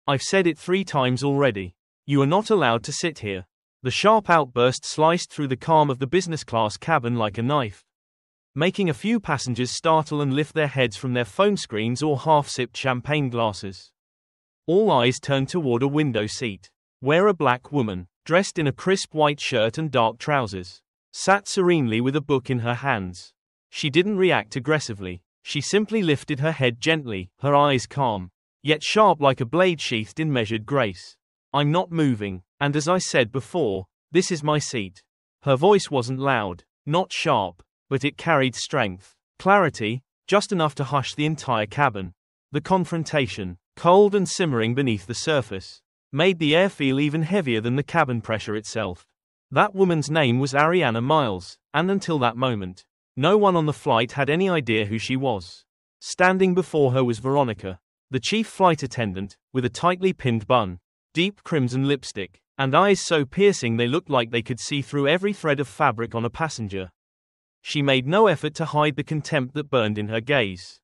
I've said it 3 times already. You are not allowed to sit here. The sharp outburst sliced through the calm of the business class cabin like a knife, making a few passengers startle and lift their heads from their phone screens or half-sipped champagne glasses. All eyes turned toward a window seat, where a black woman, dressed in a crisp white shirt and dark trousers, sat serenely with a book in her hands. She didn't react aggressively. She simply lifted her head gently, her eyes calm, yet sharp like a blade sheathed in measured grace. I'm not moving, and as I said before, this is my seat. Her voice wasn't loud, not sharp, but it carried strength, clarity, just enough to hush the entire cabin. The confrontation, cold and simmering beneath the surface, made the air feel even heavier than the cabin pressure itself. That woman's name was Ariana Miles, and until that moment, no one on the flight had any idea who she was. Standing before her was Veronica, the chief flight attendant, with a tightly pinned bun, deep crimson lipstick, and eyes so piercing they looked like they could see through every thread of fabric on a passenger. She made no effort to hide the contempt that burned in her gaze.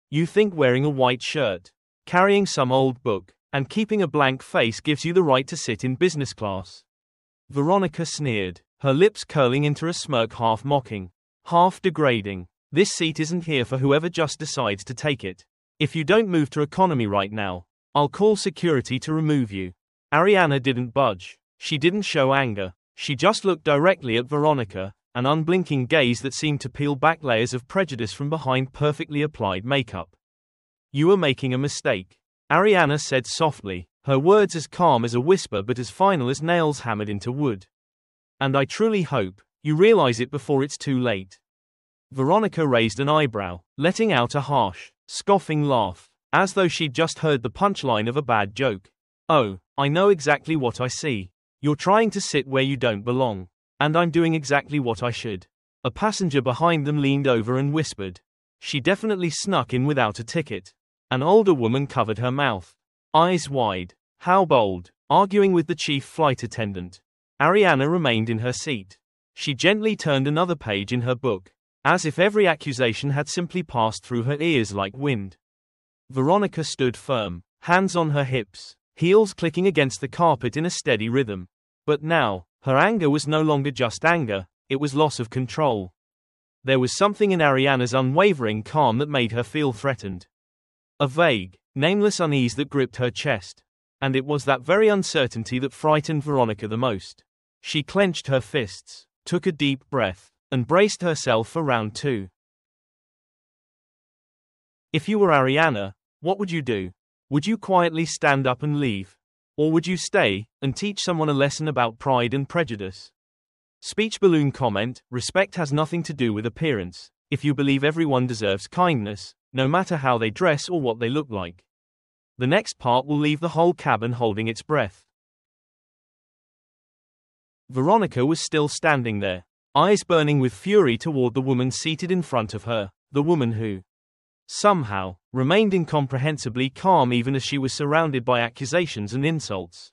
You think wearing a white shirt, carrying some old book, and keeping a blank face gives you the right to sit in business class? Veronica sneered, her lips curling into a smirk half mocking, half degrading. This seat isn't here for whoever just decides to take it. If you don't move to economy right now, I'll call security to remove you. Ariana didn't budge. She didn't show anger. She just looked directly at Veronica, an unblinking gaze that seemed to peel back layers of prejudice from behind perfectly applied makeup. You are making a mistake, Ariana said softly, her words as calm as a whisper but as final as nails hammered into wood. And I truly hope you realize it before it's too late. Veronica raised an eyebrow, letting out a harsh, scoffing laugh, as though she'd just heard the punchline of a bad joke. Oh, I know exactly what I see. You're trying to sit where you don't belong. And I'm doing exactly what I should. A passenger behind them leaned over and whispered. She definitely snuck in without a ticket. An older woman covered her mouth, eyes wide. How bold, arguing with the chief flight attendant. Ariana remained in her seat. She gently turned another page in her book, as if every accusation had simply passed through her ears like wind. Veronica stood firm, hands on her hips, heels clicking against the carpet in a steady rhythm. But now, her anger was no longer just anger, it was loss of control. There was something in Ariana's unwavering calm that made her feel threatened. A vague, nameless unease that gripped her chest. And it was that very uncertainty that frightened Veronica the most. She clenched her fists, took a deep breath, and braced herself for round 2. If you were Ariana, what would you do? Would you quietly stand up and leave? Or would you stay, and teach someone a lesson about pride and prejudice? Speech balloon comment: respect has nothing to do with appearance. If you believe everyone deserves kindness, no matter how they dress or what they look like. The next part will leave the whole cabin holding its breath. Veronica was still standing there, eyes burning with fury toward the woman seated in front of her, the woman who, somehow, remained incomprehensibly calm even as she was surrounded by accusations and insults.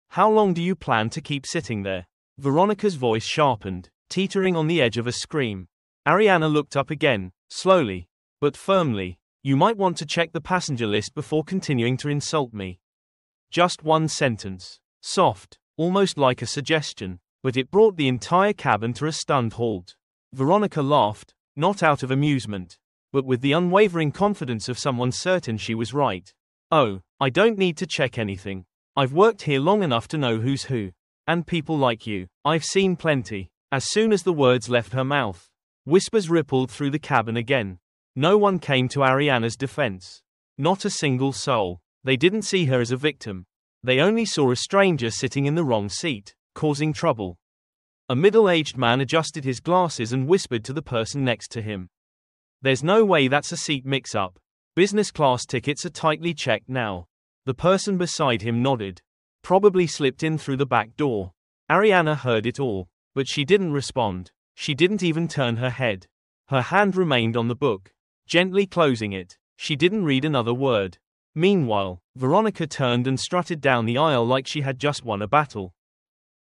How long do you plan to keep sitting there? Veronica's voice sharpened, teetering on the edge of a scream. Ariana looked up again, slowly, but firmly. You might want to check the passenger list before continuing to insult me. Just one sentence. Soft, almost like a suggestion, but it brought the entire cabin to a stunned halt. Veronica laughed, not out of amusement, but with the unwavering confidence of someone certain she was right. Oh, I don't need to check anything. I've worked here long enough to know who's who. And people like you, I've seen plenty. As soon as the words left her mouth, whispers rippled through the cabin again. No one came to Ariana's defense. Not a single soul. They didn't see her as a victim. They only saw a stranger sitting in the wrong seat, causing trouble. A middle-aged man adjusted his glasses and whispered to the person next to him. There's no way that's a seat mix-up. Business class tickets are tightly checked now. The person beside him nodded. Probably slipped in through the back door. Ariana heard it all, but she didn't respond. She didn't even turn her head. Her hand remained on the book, gently closing it. She didn't read another word. Meanwhile, Veronica turned and strutted down the aisle like she had just won a battle.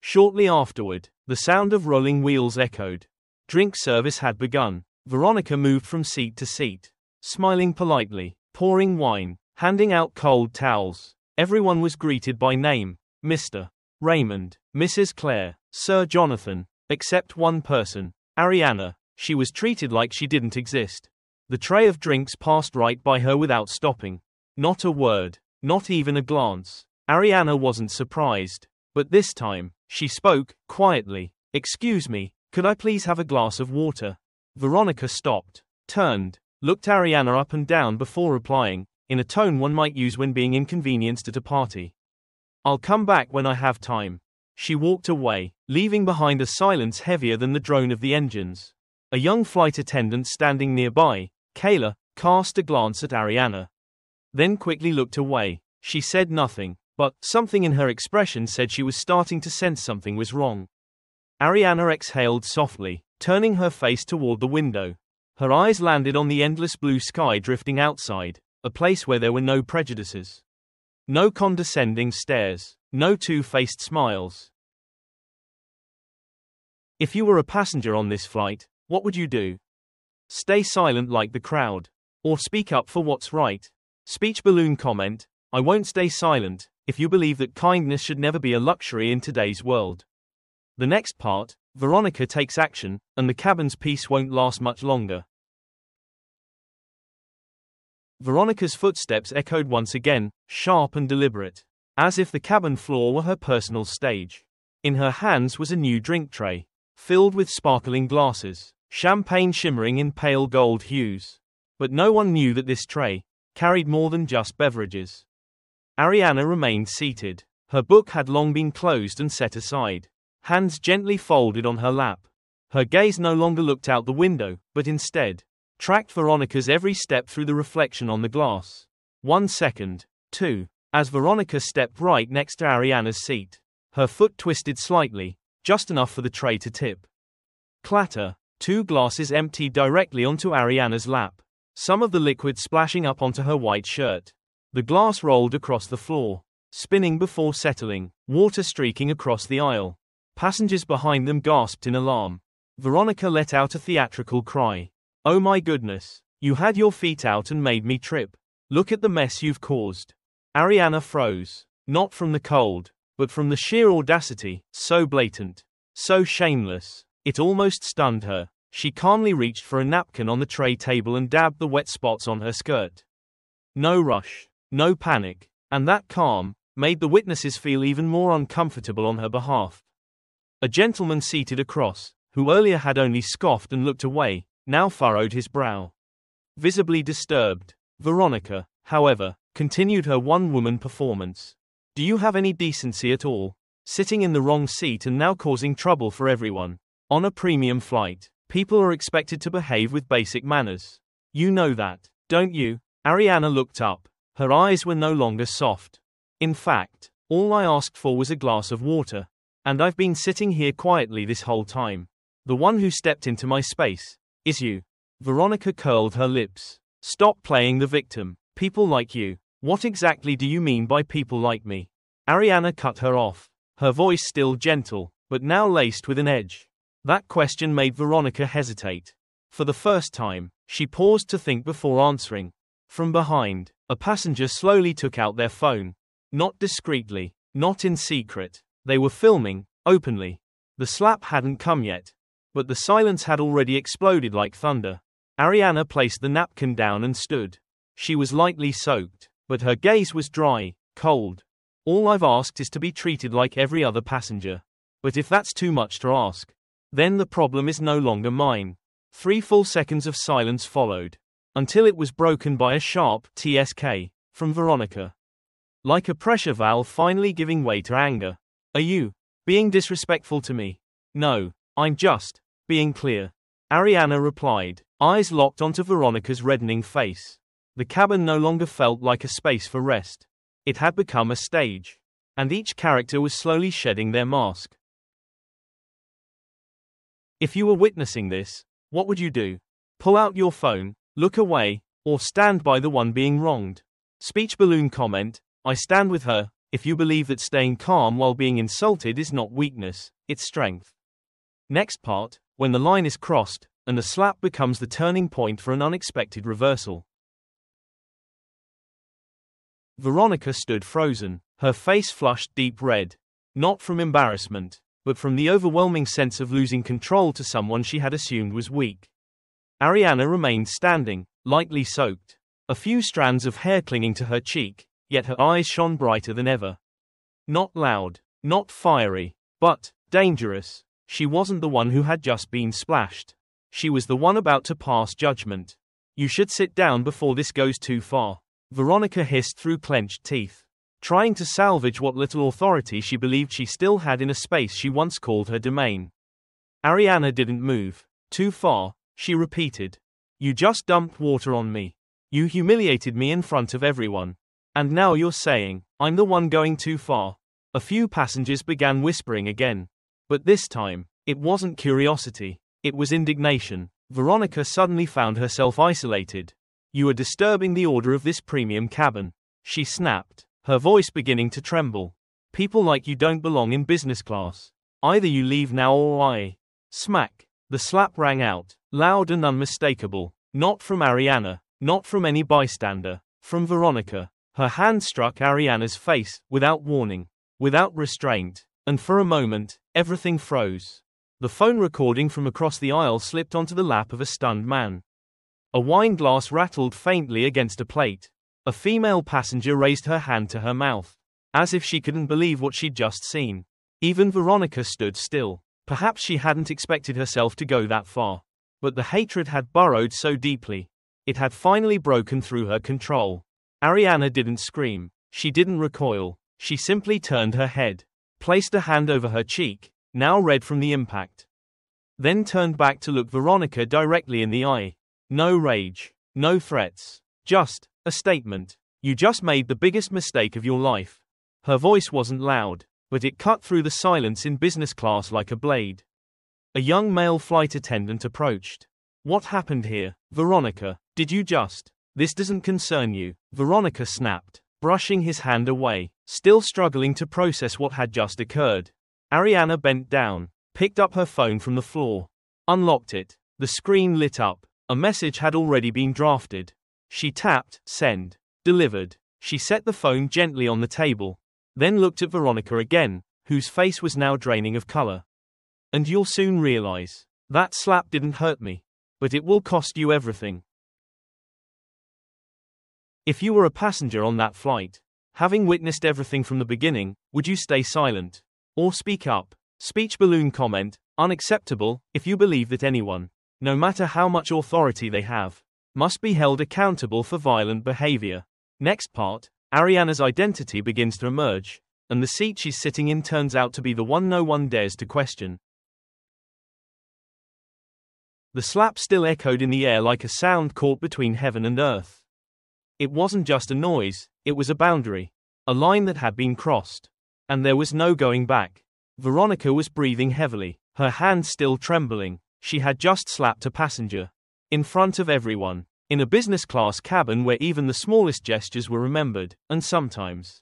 Shortly afterward, the sound of rolling wheels echoed. Drink service had begun. Veronica moved from seat to seat, smiling politely, pouring wine, handing out cold towels. Everyone was greeted by name, Mr. Raymond, Mrs. Claire, Sir Jonathan, except one person, Ariana. She was treated like she didn't exist. The tray of drinks passed right by her without stopping. Not a word, not even a glance. Ariana wasn't surprised. But this time, she spoke, quietly. "Excuse me, could I please have a glass of water?" Veronica stopped, turned, looked Ariana up and down before replying, in a tone one might use when being inconvenienced at a party. "I'll come back when I have time." She walked away, leaving behind a silence heavier than the drone of the engines. A young flight attendant standing nearby, Kayla, cast a glance at Ariana. Then quickly looked away. She said nothing, but something in her expression said she was starting to sense something was wrong. Ariana exhaled softly, turning her face toward the window. Her eyes landed on the endless blue sky drifting outside, a place where there were no prejudices. No condescending stares, no two-faced smiles. If you were a passenger on this flight, what would you do? Stay silent like the crowd? Or speak up for what's right? Speech balloon comment: I won't stay silent, if you believe that kindness should never be a luxury in today's world. The next part, Veronica takes action, and the cabin's peace won't last much longer. Veronica's footsteps echoed once again, sharp and deliberate, as if the cabin floor were her personal stage. In her hands was a new drink tray, filled with sparkling glasses, champagne shimmering in pale gold hues. But no one knew that this tray carried more than just beverages. Ariana remained seated. Her book had long been closed and set aside, hands gently folded on her lap. Her gaze no longer looked out the window, but instead tracked Veronica's every step through the reflection on the glass. 1 second, 2, as Veronica stepped right next to Ariana's seat. Her foot twisted slightly, just enough for the tray to tip. Clatter, 2 glasses emptied directly onto Ariana's lap, some of the liquid splashing up onto her white shirt. The glass rolled across the floor, spinning before settling, water streaking across the aisle. Passengers behind them gasped in alarm. Veronica let out a theatrical cry. "Oh my goodness, you had your feet out and made me trip. Look at the mess you've caused." Ariana froze, not from the cold, but from the sheer audacity, so blatant, so shameless. It almost stunned her. She calmly reached for a napkin on the tray table and dabbed the wet spots on her skirt. No rush, no panic, and that calm made the witnesses feel even more uncomfortable on her behalf. A gentleman seated across, who earlier had only scoffed and looked away, now furrowed his brow, visibly disturbed. Veronica, however, continued her one-woman performance. "Do you have any decency at all? Sitting in the wrong seat and now causing trouble for everyone. On a premium flight, people are expected to behave with basic manners. You know that, don't you?" Ariana looked up. Her eyes were no longer soft. "In fact, all I asked for was a glass of water. And I've been sitting here quietly this whole time. The one who stepped into my space is you." Veronica curled her lips. "Stop playing the victim. People like you. What exactly do you mean by people like me?" Ariana cut her off, her voice still gentle, but now laced with an edge. That question made Veronica hesitate. For the first time, she paused to think before answering. From behind, a passenger slowly took out their phone. Not discreetly, not in secret. They were filming, openly. The slap hadn't come yet, but the silence had already exploded like thunder. Ariana placed the napkin down and stood. She was lightly soaked, but her gaze was dry, cold. "All I've asked is to be treated like every other passenger. But if that's too much to ask, then the problem is no longer mine." 3 full seconds of silence followed, until it was broken by a sharp "TSK" from Veronica. Like a pressure valve finally giving way to anger. "Are you being disrespectful to me?" "No, I'm just being clear," Ariana replied, eyes locked onto Veronica's reddening face. The cabin no longer felt like a space for rest. It had become a stage, and each character was slowly shedding their mask. If you were witnessing this, what would you do? Pull out your phone, look away, or stand by the one being wronged? Speech balloon comment: I stand with her. If you believe that staying calm while being insulted is not weakness, it's strength. Next part, when the line is crossed, and the slap becomes the turning point for an unexpected reversal. Veronica stood frozen, her face flushed deep red. Not from embarrassment, but from the overwhelming sense of losing control to someone she had assumed was weak. Ariana remained standing, lightly soaked. A few strands of hair clinging to her cheek, yet her eyes shone brighter than ever. Not loud, not fiery, but dangerous. She wasn't the one who had just been splashed. She was the one about to pass judgment. You should sit down before this goes too far, Veronica hissed through clenched teeth, trying to salvage what little authority she believed she still had in a space she once called her domain. Ariana didn't move. Too far, she repeated. You just dumped water on me. You humiliated me in front of everyone. And now you're saying, I'm the one going too far. A few passengers began whispering again. But this time, it wasn't curiosity, it was indignation. Veronica suddenly found herself isolated. You are disturbing the order of this premium cabin, she snapped, her voice beginning to tremble. People like you don't belong in business class. Either you leave now or I. Smack. The slap rang out, loud and unmistakable. Not from Ariana, not from any bystander, from Veronica. Her hand struck Ariana's face, without warning, without restraint, and for a moment, everything froze. The phone recording from across the aisle slipped onto the lap of a stunned man. A wine glass rattled faintly against a plate. A female passenger raised her hand to her mouth, as if she couldn't believe what she'd just seen. Even Veronica stood still. Perhaps she hadn't expected herself to go that far. But the hatred had burrowed so deeply. It had finally broken through her control. Ariana didn't scream. She didn't recoil. She simply turned her head, placed a hand over her cheek, now red from the impact. Then turned back to look Veronica directly in the eye. No rage, no threats, just a statement. You just made the biggest mistake of your life. Her voice wasn't loud, but it cut through the silence in business class like a blade. A young male flight attendant approached. What happened here, Veronica? Did you just? This doesn't concern you, Veronica snapped, brushing his hand away, still struggling to process what had just occurred. Ariana bent down, picked up her phone from the floor, unlocked it. The screen lit up. A message had already been drafted. She tapped, send. Delivered. She set the phone gently on the table, then looked at Veronica again, whose face was now draining of color. And you'll soon realize. That slap didn't hurt me. But it will cost you everything. If you were a passenger on that flight, having witnessed everything from the beginning, would you stay silent? Or speak up? Speech balloon comment, unacceptable, if you believe that anyone, no matter how much authority they have, must be held accountable for violent behavior. Next part, Ariana's identity begins to emerge, and the seat she's sitting in turns out to be the one no one dares to question. The slap still echoed in the air like a sound caught between heaven and earth. It wasn't just a noise, it was a boundary, a line that had been crossed. And there was no going back. Veronica was breathing heavily, her hand still trembling. She had just slapped a passenger. In front of everyone. In a business class cabin where even the smallest gestures were remembered, and sometimes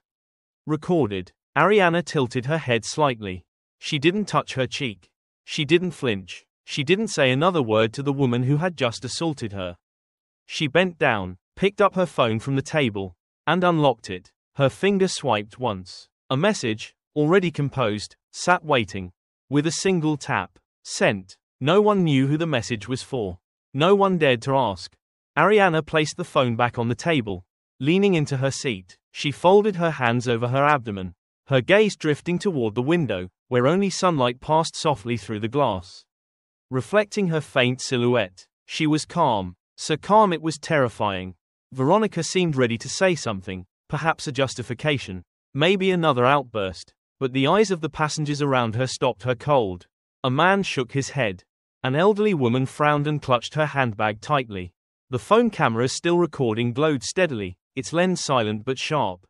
recorded. Ariana tilted her head slightly. She didn't touch her cheek. She didn't flinch. She didn't say another word to the woman who had just assaulted her. She bent down, picked up her phone from the table, and unlocked it. Her finger swiped once. A message, already composed, sat waiting. With a single tap. Sent. No one knew who the message was for. No one dared to ask. Ariana placed the phone back on the table. Leaning into her seat, she folded her hands over her abdomen, her gaze drifting toward the window, where only sunlight passed softly through the glass, reflecting her faint silhouette. She was calm. So calm it was terrifying. Veronica seemed ready to say something, perhaps a justification, maybe another outburst, but the eyes of the passengers around her stopped her cold. A man shook his head. An elderly woman frowned and clutched her handbag tightly. The phone camera still recording glowed steadily, its lens silent but sharp.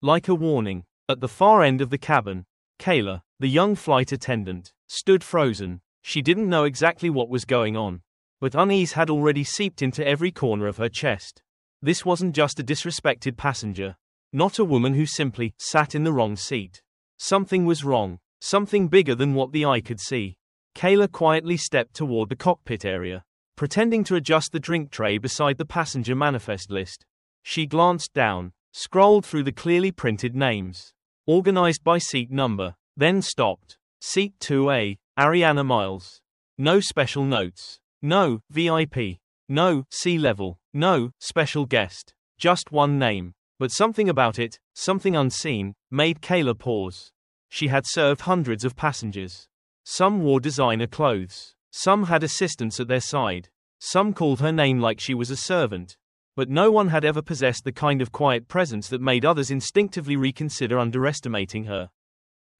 Like a warning. At the far end of the cabin, Kayla, the young flight attendant, stood frozen. She didn't know exactly what was going on, but unease had already seeped into every corner of her chest. This wasn't just a disrespected passenger. Not a woman who simply sat in the wrong seat. Something was wrong. Something bigger than what the eye could see. Kayla quietly stepped toward the cockpit area, pretending to adjust the drink tray beside the passenger manifest list. She glanced down, Scrolled through the clearly printed names. Organized by seat number. Then stopped. Seat 2A, Ariana Miles. No special notes. No, VIP. No, C-level. No, special guest. Just one name. But something about it, something unseen, made Kayla pause. She had served hundreds of passengers. Some wore designer clothes. Some had assistants at their side. Some called her name like she was a servant. But no one had ever possessed the kind of quiet presence that made others instinctively reconsider underestimating her.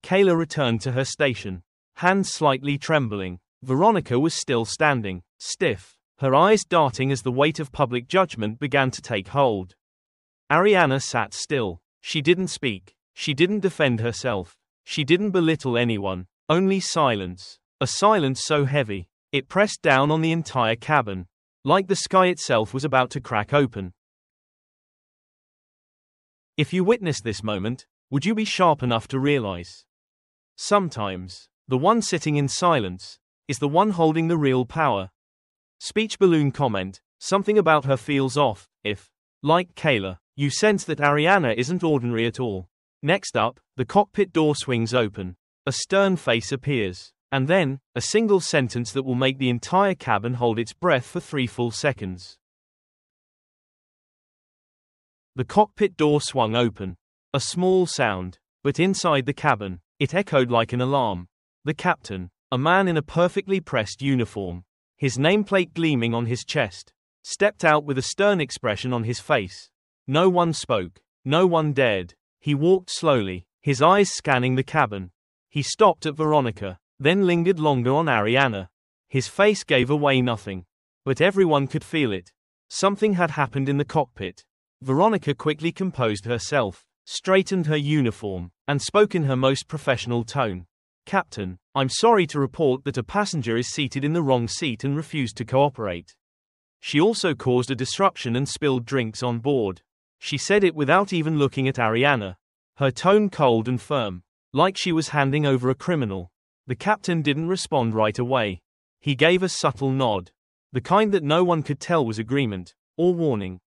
Kayla returned to her station. Hands slightly trembling. Veronica was still standing, stiff, her eyes darting as the weight of public judgment began to take hold. Ariana sat still. She didn't speak. She didn't defend herself. She didn't belittle anyone. Only silence. A silence so heavy, it pressed down on the entire cabin. Like the sky itself was about to crack open. If you witnessed this moment, would you be sharp enough to realize? Sometimes, the one sitting in silence is the one holding the real power. Speech balloon comment, something about her feels off, if, like Kayla, you sense that Ariana isn't ordinary at all. Next up, the cockpit door swings open. A stern face appears. And then, a single sentence that will make the entire cabin hold its breath for 3 full seconds. The cockpit door swung open. A small sound, but inside the cabin, it echoed like an alarm. The captain, a man in a perfectly pressed uniform, his nameplate gleaming on his chest, stepped out with a stern expression on his face. No one spoke. No one dared. He walked slowly, his eyes scanning the cabin. He stopped at Veronica, then lingered longer on Ariana. His face gave away nothing. But everyone could feel it. Something had happened in the cockpit. Veronica quickly composed herself, straightened her uniform, and spoke in her most professional tone. Captain, I'm sorry to report that a passenger is seated in the wrong seat and refused to cooperate. She also caused a disruption and spilled drinks on board. She said it without even looking at Ariana. Her tone cold and firm, like she was handing over a criminal. The captain didn't respond right away. He gave a subtle nod. The kind that no one could tell was agreement, or warning.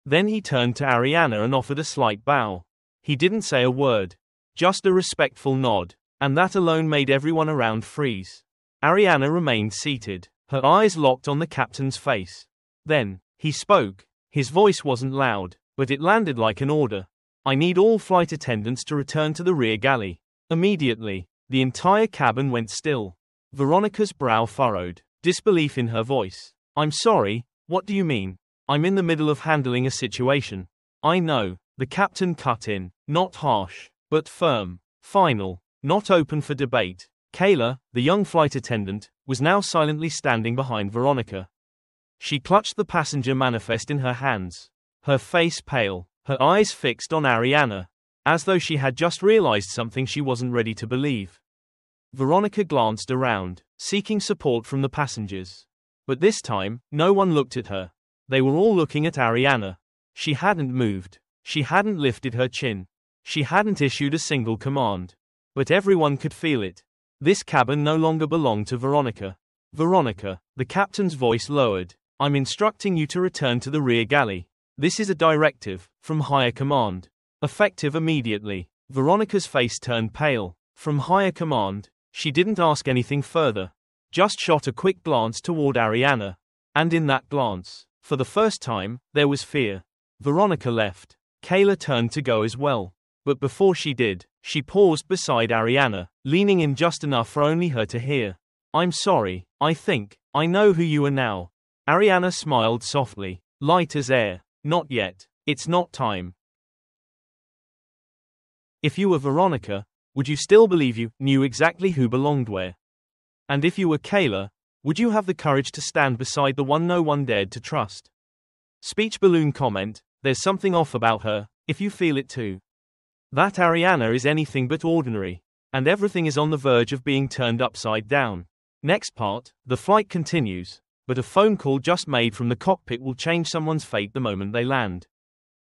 Then he turned to Ariana and offered a slight bow. He didn't say a word. Just a respectful nod. And that alone made everyone around freeze. Ariana remained seated, her eyes locked on the captain's face. Then, he spoke. His voice wasn't loud, but it landed like an order. I need all flight attendants to return to the rear galley. Immediately. The entire cabin went still. Veronica's brow furrowed, disbelief in her voice. I'm sorry, what do you mean? I'm in the middle of handling a situation. I know, the captain cut in, not harsh, but firm, final, not open for debate. Kayla, the young flight attendant, was now silently standing behind Veronica. She clutched the passenger manifest in her hands, her face pale, her eyes fixed on Ariana, as though she had just realized something she wasn't ready to believe. Veronica glanced around, seeking support from the passengers. But this time, no one looked at her. They were all looking at Ariana. She hadn't moved. She hadn't lifted her chin. She hadn't issued a single command. But everyone could feel it. This cabin no longer belonged to Veronica. Veronica, the captain's voice lowered. I'm instructing you to return to the rear galley. This is a directive, from higher command. Effective immediately. Veronica's face turned pale. From higher command. She didn't ask anything further. Just shot a quick glance toward Ariana. And in that glance, for the first time, there was fear. Veronica left. Kayla turned to go as well. But before she did, she paused beside Ariana, leaning in just enough for only her to hear. I'm sorry, I think, I know who you are now. Ariana smiled softly, light as air. Not yet. It's not time. If you were Veronica, would you still believe you knew exactly who belonged where? And if you were Kayla, would you have the courage to stand beside the one no one dared to trust? Speech balloon comment, there's something off about her, if you feel it too. That Ariana is anything but ordinary, and everything is on the verge of being turned upside down. Next part, the flight continues, but a phone call just made from the cockpit will change someone's fate the moment they land.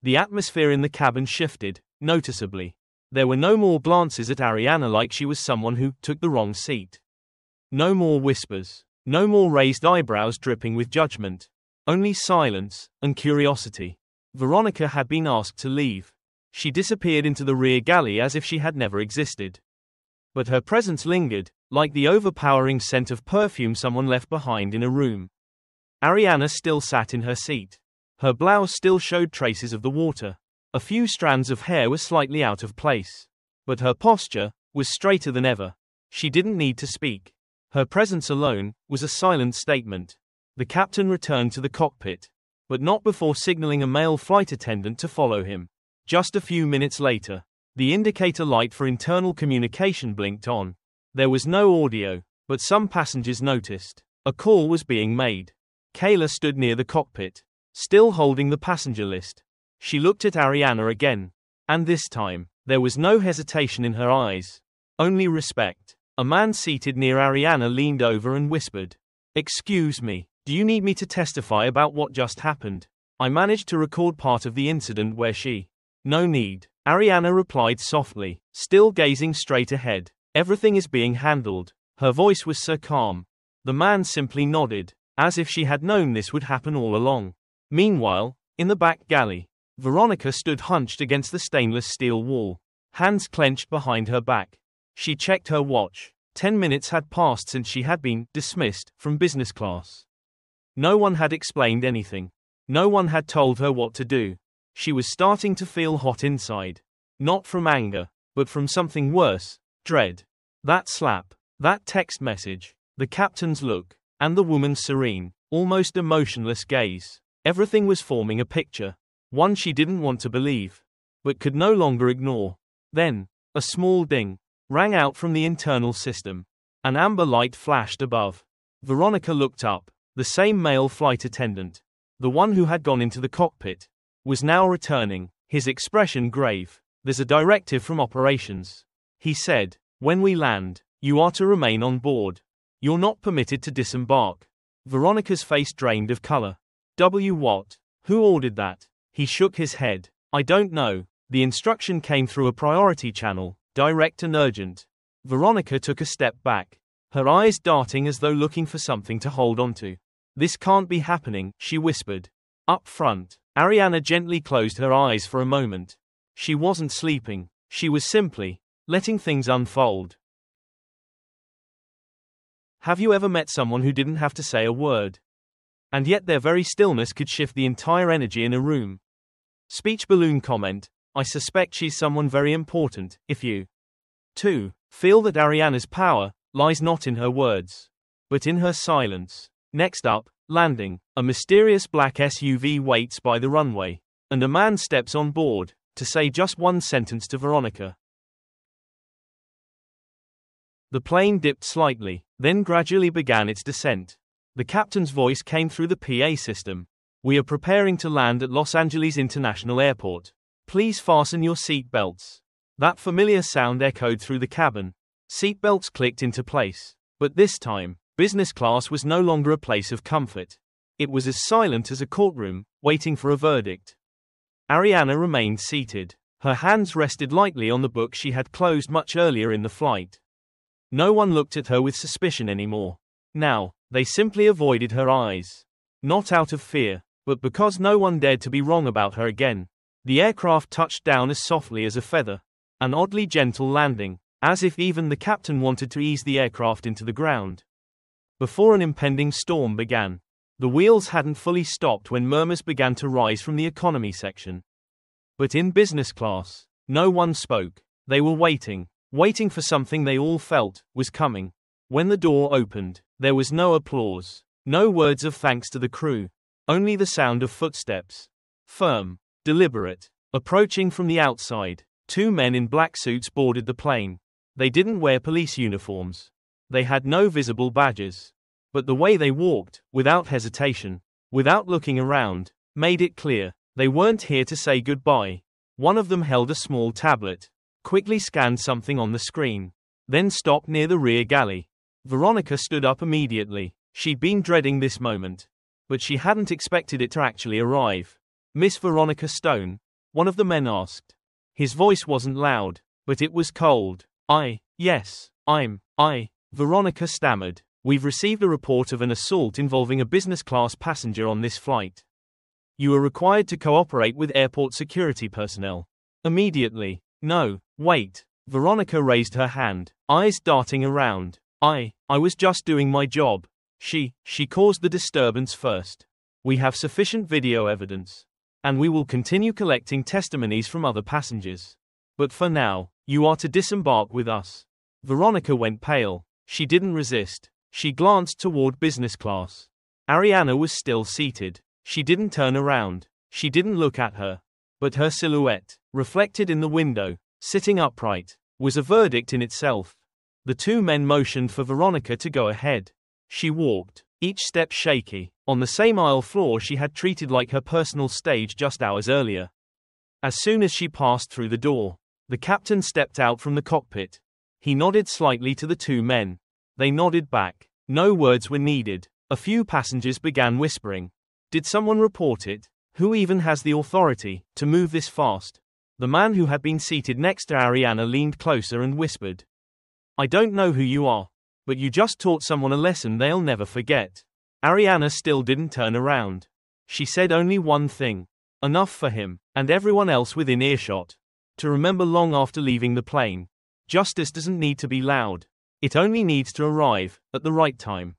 The atmosphere in the cabin shifted, noticeably. There were no more glances at Ariana like she was someone who took the wrong seat. No more whispers. No more raised eyebrows dripping with judgment. Only silence and curiosity. Veronica had been asked to leave. She disappeared into the rear galley as if she had never existed. But her presence lingered, like the overpowering scent of perfume someone left behind in a room. Ariana still sat in her seat. Her blouse still showed traces of the water. A few strands of hair were slightly out of place. But her posture was straighter than ever. She didn't need to speak. Her presence alone was a silent statement. The captain returned to the cockpit, but not before signaling a male flight attendant to follow him. Just a few minutes later, the indicator light for internal communication blinked on. There was no audio, but some passengers noticed. A call was being made. Kayla stood near the cockpit, still holding the passenger list. She looked at Ariana again. And this time, there was no hesitation in her eyes. Only respect. A man seated near Ariana leaned over and whispered, "Excuse me, do you need me to testify about what just happened? I managed to record part of the incident where she—" "No need," Ariana replied softly, still gazing straight ahead. "Everything is being handled." Her voice was so calm. The man simply nodded, as if she had known this would happen all along. Meanwhile, in the back galley, Veronica stood hunched against the stainless steel wall, hands clenched behind her back. She checked her watch. 10 minutes had passed since she had been dismissed from business class. No one had explained anything. No one had told her what to do. She was starting to feel hot inside. Not from anger, but from something worse, dread. That slap, that text message, the captain's look, and the woman's serene, almost emotionless gaze. Everything was forming a picture. One she didn't want to believe, but could no longer ignore. Then, a small ding rang out from the internal system. An amber light flashed above. Veronica looked up. The same male flight attendant, the one who had gone into the cockpit, was now returning, his expression grave. "There's a directive from operations," he said. "When we land, you are to remain on board. You're not permitted to disembark." Veronica's face drained of color. What? Who ordered that?" He shook his head. "I don't know. The instruction came through a priority channel, direct and urgent." Veronica took a step back, her eyes darting as though looking for something to hold onto. "This can't be happening," she whispered. Up front, Ariana gently closed her eyes for a moment. She wasn't sleeping. She was simply letting things unfold. Have you ever met someone who didn't have to say a word? And yet their very stillness could shift the entire energy in a room. Speech balloon comment: "I suspect she's someone very important." If you, too, feel that Ariana's power lies not in her words, but in her silence. Next up, landing. A mysterious black SUV waits by the runway, and a man steps on board to say just one sentence to Veronica. The plane dipped slightly, then gradually began its descent. The captain's voice came through the PA system. "We are preparing to land at Los Angeles International Airport. Please fasten your seat belts." That familiar sound echoed through the cabin. Seatbelts clicked into place. But this time, business class was no longer a place of comfort. It was as silent as a courtroom, waiting for a verdict. Ariana remained seated. Her hands rested lightly on the book she had closed much earlier in the flight. No one looked at her with suspicion anymore. Now, they simply avoided her eyes. Not out of fear, but because no one dared to be wrong about her again. The aircraft touched down as softly as a feather. An oddly gentle landing, as if even the captain wanted to ease the aircraft into the ground. Before an impending storm began. The wheels hadn't fully stopped when murmurs began to rise from the economy section. But in business class, no one spoke. They were waiting for something they all felt was coming. When the door opened, there was no applause, no words of thanks to the crew, only the sound of footsteps. Firm, deliberate, approaching from the outside. 2 men in black suits boarded the plane. They didn't wear police uniforms. They had no visible badges. But the way they walked, without hesitation, without looking around, made it clear they weren't here to say goodbye. One of them held a small tablet, quickly scanned something on the screen, then stopped near the rear galley. Veronica stood up immediately. She'd been dreading this moment, but she hadn't expected it to actually arrive. "Miss Veronica Stone?" one of the men asked. His voice wasn't loud, but it was cold. Yes, Veronica stammered. "We've received a report of an assault involving a business class passenger on this flight." You are required to cooperate with airport security personnel. Immediately. No, wait. Veronica raised her hand, eyes darting around. I was just doing my job. She caused the disturbance first. We have sufficient video evidence. And we will continue collecting testimonies from other passengers. But for now, you are to disembark with us. Veronica went pale. She didn't resist. She glanced toward business class. Ariana was still seated. She didn't turn around. She didn't look at her. But her silhouette, reflected in the window, sitting upright, was a verdict in itself. The two men motioned for Veronica to go ahead. She walked, each step shaky, on the same aisle floor she had treated like her personal stage just hours earlier. As soon as she passed through the door, the captain stepped out from the cockpit. He nodded slightly to the two men. They nodded back. No words were needed. A few passengers began whispering. Did someone report it? Who even has the authority to move this fast? The man who had been seated next to Ariana leaned closer and whispered. I don't know who you are, but you just taught someone a lesson they'll never forget. Ariana still didn't turn around. She said only one thing. Enough for him, and everyone else within earshot. To remember long after leaving the plane. Justice doesn't need to be loud. It only needs to arrive, at the right time.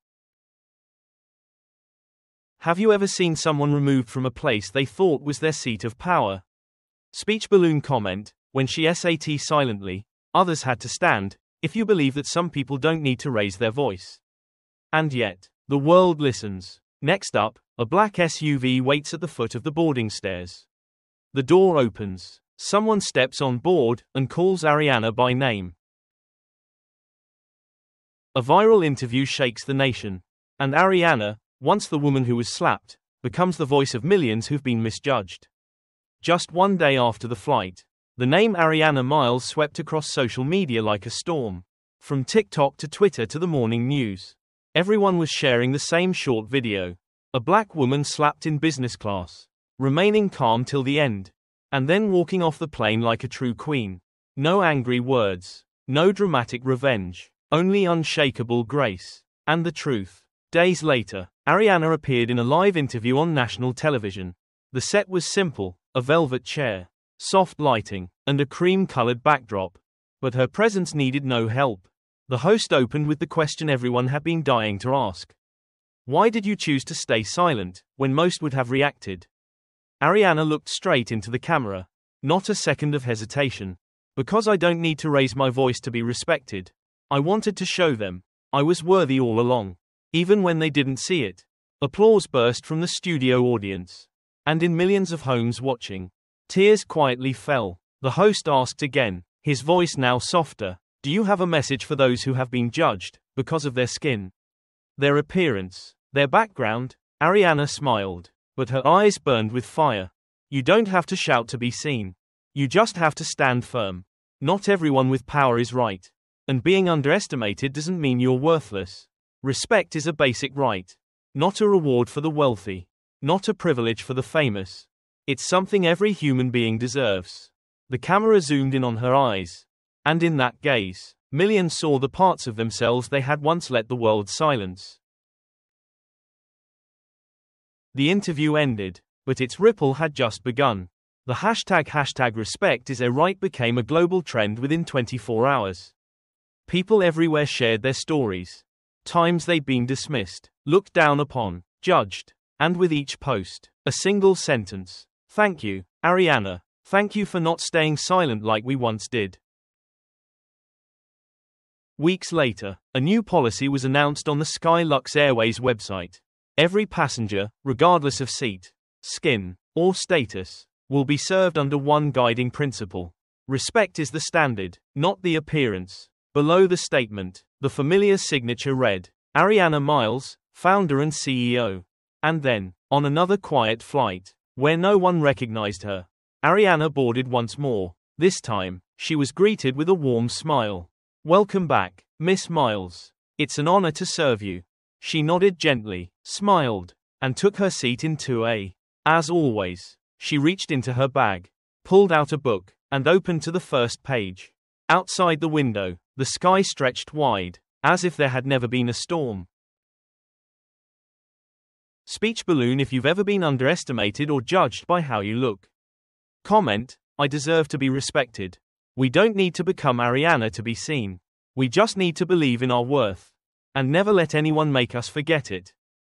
Have you ever seen someone removed from a place they thought was their seat of power? Speech balloon comment, when she sat silently, others had to stand, if you believe that some people don't need to raise their voice. And yet, the world listens. Next up, a black SUV waits at the foot of the boarding stairs. The door opens. Someone steps on board and calls Ariana by name. A viral interview shakes the nation. And Ariana, once the woman who was slapped, becomes the voice of millions who've been misjudged. Just one day after the flight, the name Ariana Miles swept across social media like a storm. From TikTok to Twitter to the morning news. Everyone was sharing the same short video. A black woman slapped in business class, remaining calm till the end, and then walking off the plane like a true queen. No angry words, no dramatic revenge, only unshakable grace. And the truth. Days later, Ariana appeared in a live interview on national television. The set was simple, a velvet chair, soft lighting, and a cream-colored backdrop. But her presence needed no help. The host opened with the question everyone had been dying to ask. Why did you choose to stay silent, when most would have reacted? Ariana looked straight into the camera. Not a second of hesitation. Because I don't need to raise my voice to be respected. I wanted to show them I was worthy all along. Even when they didn't see it. Applause burst from the studio audience. And in millions of homes watching, tears quietly fell. The host asked again, his voice now softer. Do you have a message for those who have been judged, because of their skin? Their appearance? Their background? Ariana smiled, but her eyes burned with fire. You don't have to shout to be seen. You just have to stand firm. Not everyone with power is right. And being underestimated doesn't mean you're worthless. Respect is a basic right. Not a reward for the wealthy. Not a privilege for the famous. It's something every human being deserves. The camera zoomed in on her eyes. And in that gaze, millions saw the parts of themselves they had once let the world silence. The interview ended, but its ripple had just begun. The hashtag respect is a right became a global trend within 24 hours. People everywhere shared their stories. Times they'd been dismissed, looked down upon, judged. And with each post, a single sentence. Thank you, Ariana. Thank you for not staying silent like we once did. Weeks later, a new policy was announced on the Skylux Airways website. Every passenger, regardless of seat, skin, or status, will be served under one guiding principle. Respect is the standard, not the appearance. Below the statement, the familiar signature read, Ariana Miles, founder and CEO. And then, on another quiet flight, where no one recognized her, Ariana boarded once more. This time, she was greeted with a warm smile. Welcome back, Miss Miles. It's an honor to serve you. She nodded gently, smiled, and took her seat in 2A. As always, she reached into her bag, pulled out a book, and opened to the first page. Outside the window, the sky stretched wide, as if there had never been a storm. Speech balloon if you've ever been underestimated or judged by how you look. Comment, I deserve to be respected. We don't need to become Ariana to be seen. We just need to believe in our worth. And never let anyone make us forget it.